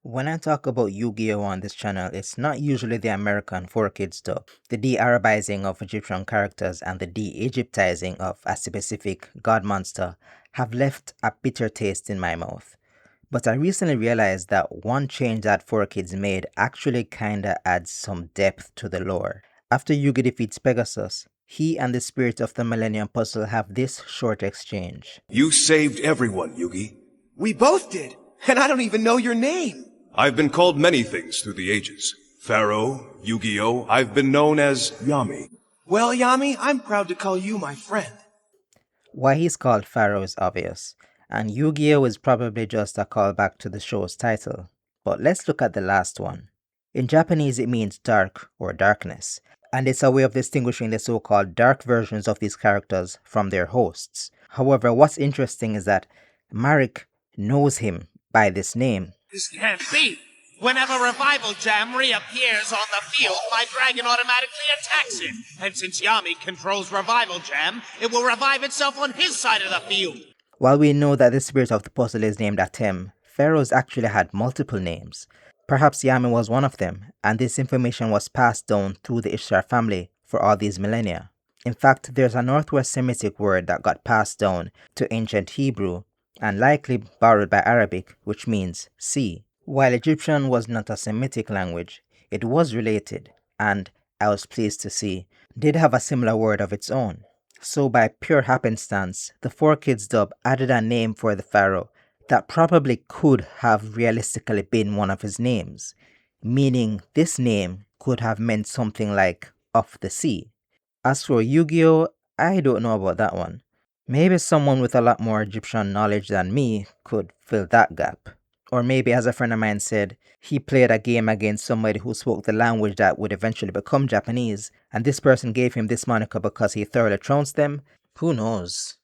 When I talk about Yu-Gi-Oh on this channel, it's not usually the American 4Kids dub. The de-Arabizing of Egyptian characters and the de-Egyptizing of a specific god monster have left a bitter taste in my mouth. But I recently realized that one change that 4Kids made actually kinda adds some depth to the lore. After Yugi defeats Pegasus, he and the Spirit of the Millennium Puzzle have this short exchange. You saved everyone, Yugi. We both did, and I don't even know your name. I've been called many things through the ages. Pharaoh, Yu-Gi-Oh! I've been known as Yami. Well, Yami, I'm proud to call you my friend. Why he's called Pharaoh is obvious, and Yu-Gi-Oh! Is probably just a callback to the show's title. But let's look at the last one. In Japanese it means dark or darkness, and it's a way of distinguishing the so-called dark versions of these characters from their hosts. However, what's interesting is that Marik knows him by this name. This can't be! Whenever Revival Jam reappears on the field, my dragon automatically attacks it. And since Yami controls Revival Jam, it will revive itself on his side of the field. While we know that the spirit of the puzzle is named Atem, pharaohs actually had multiple names. Perhaps Yami was one of them, and this information was passed down through the Ishtar family for all these millennia. In fact, there's a Northwest Semitic word that got passed down to ancient Hebrew, and likely borrowed by Arabic, which means sea. While Egyptian was not a Semitic language, it was related, and, I was pleased to see, did have a similar word of its own. So by pure happenstance, the 4Kids dub added a name for the pharaoh that probably could have realistically been one of his names, meaning this name could have meant something like of the sea. As for Yu-Gi-Oh, I don't know about that one. Maybe someone with a lot more Egyptian knowledge than me could fill that gap. Or maybe, as a friend of mine said, he played a game against somebody who spoke the language that would eventually become Japanese, and this person gave him this moniker because he thoroughly trounced them. Who knows?